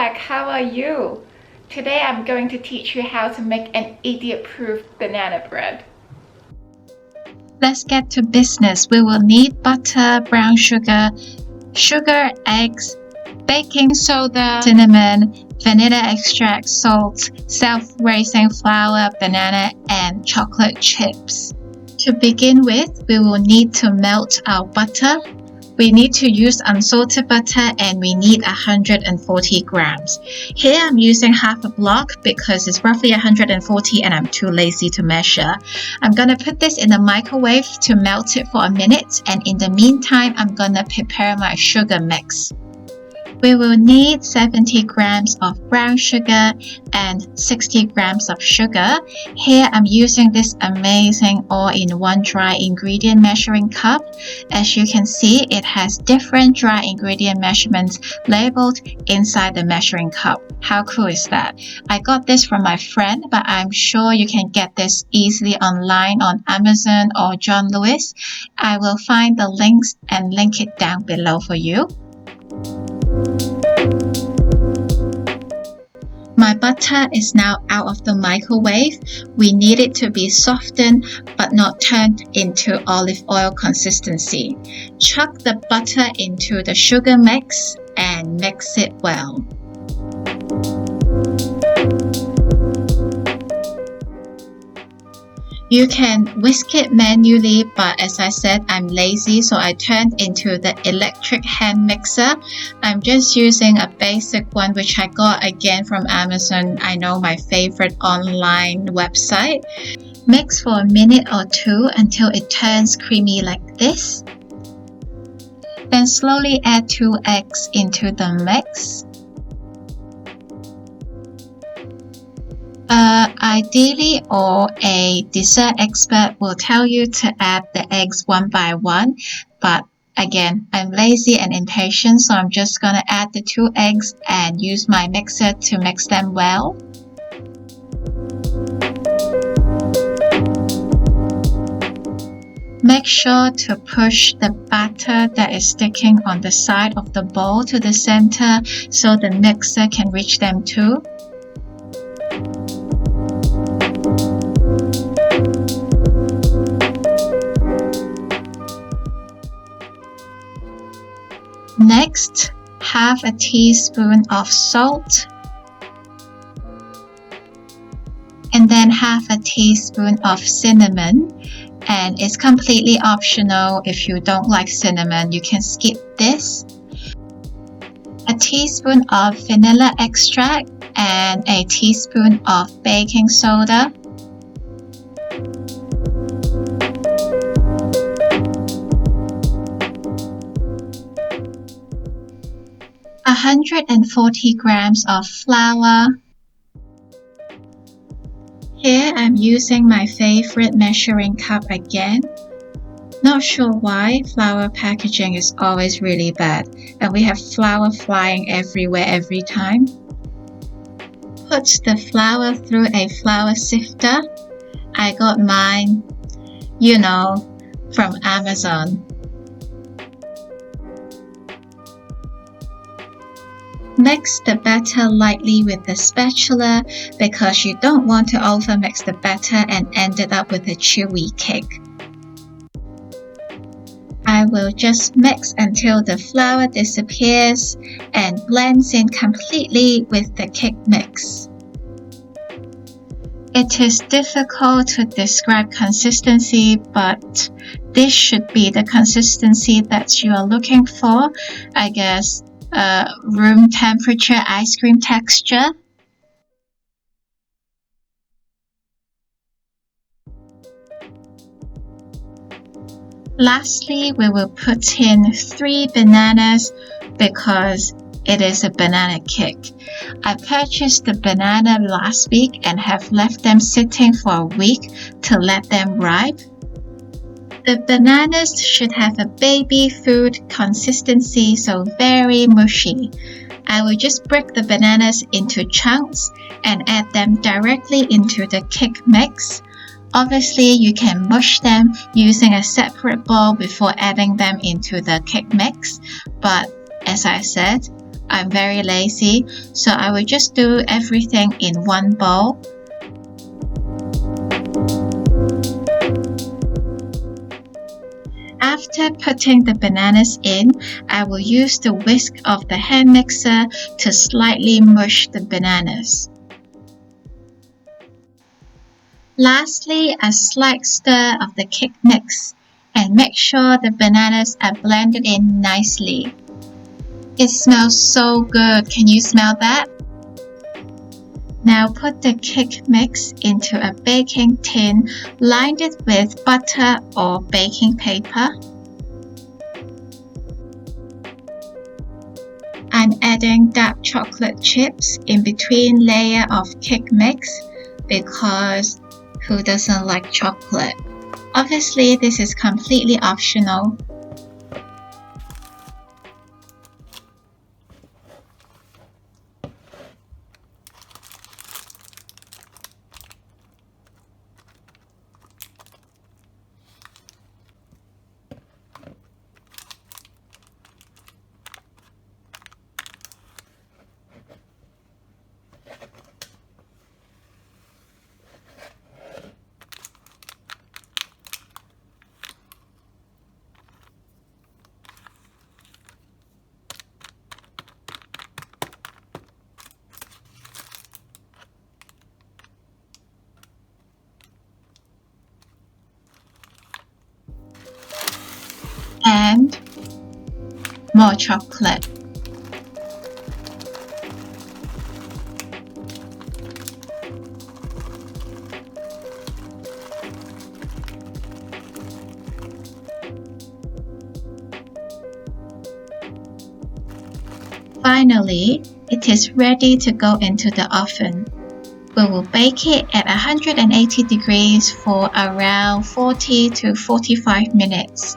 back, how are you? Today I'm going to teach you how to make an idiot-proof banana bread. Let's get to business. We will need butter, brown sugar, eggs, baking soda, cinnamon, vanilla extract, salt, self-raising flour, banana, and chocolate chips. To begin with, we will need to melt our butter. We need to use unsalted butter and we need 140 grams. Here I'm using half a block because it's roughly 140 and I'm too lazy to measure. I'm going to put this in the microwave to melt it for a minute, and in the meantime I'm going to prepare my sugar mix. We will need 70 grams of brown sugar and 60 grams of sugar. Here I'm using this amazing all-in-one dry ingredient measuring cup. As you can see, it has different dry ingredient measurements labeled inside the measuring cup. How cool is that? I got this from my friend, but I'm sure you can get this easily online on Amazon or John Lewis. I will find the links and link it down below for you. My butter is now out of the microwave. We need it to be softened but not turned into olive oil consistency. Chuck the butter into the sugar mix and mix it well. You can whisk it manually, but as I said, I'm lazy, so I turned into the electric hand mixer. I'm just using a basic one which I got again from Amazon. I know, my favorite online website. Mix for a minute or two until it turns creamy like this. Then slowly add 2 eggs into the mix. Ideally, or a dessert expert will tell you to add the eggs one by one, but again, I'm lazy and impatient, so I'm just going to add the 2 eggs and use my mixer to mix them well. Make sure to push the batter that is sticking on the side of the bowl to the center so the mixer can reach them too. Next, half a teaspoon of salt, and then half a teaspoon of cinnamon, and it's completely optional. If you don't like cinnamon, you can skip this. A teaspoon of vanilla extract and a teaspoon of baking soda. A 140 grams of flour. Here I'm using my favorite measuring cup again. Not sure why, flour packaging is always really bad, and we have flour flying everywhere every time. Put the flour through a flour sifter. I got mine, you know, from Amazon. Mix the batter lightly with the spatula because you don't want to overmix the batter and end it up with a chewy cake. I will just mix until the flour disappears and blends in completely with the cake mix. It is difficult to describe consistency, but this should be the consistency that you are looking for. I guess room temperature ice cream texture. Lastly, we will put in 3 bananas because it is a banana cake. I purchased the banana last week and have left them sitting for a week to let them ripe. The bananas should have a baby food consistency, so very mushy. I will just break the bananas into chunks and add them directly into the cake mix. Obviously, you can mush them using a separate bowl before adding them into the cake mix, but as I said, I'm very lazy, so I will just do everything in one bowl. After putting the bananas in, I will use the whisk of the hand mixer to slightly mush the bananas. Lastly, a slight stir of the cake mix and make sure the bananas are blended in nicely. It smells so good. Can you smell that? Now put the cake mix into a baking tin, line it with butter or baking paper. I'm adding dark chocolate chips in between layer of cake mix because who doesn't like chocolate? Obviously, this is completely optional. And more chocolate. Finally, it is ready to go into the oven. We will bake it at 180 degrees for around 40 to 45 minutes.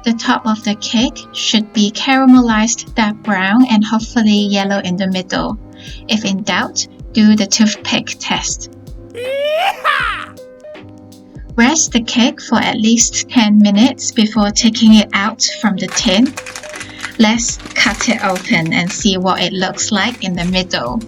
The top of the cake should be caramelized dark brown and hopefully yellow in the middle. If in doubt, do the toothpick test. Rest the cake for at least 10 minutes before taking it out from the tin. Let's cut it open and see what it looks like in the middle.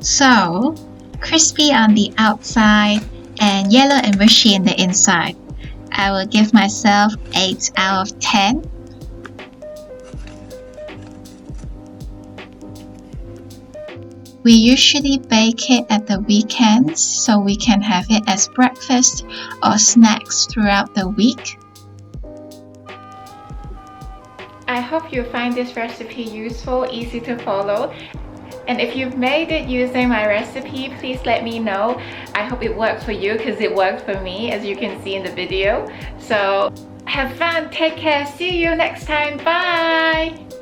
So, crispy on the outside and yellow and mushy in the inside. I will give myself 8 out of 10. We usually bake it at the weekends so we can have it as breakfast or snacks throughout the week. I hope you find this recipe useful, easy to follow. And if you've made it using my recipe, please let me know. I hope it works for you because it worked for me, as you can see in the video. So have fun, take care, see you next time, bye!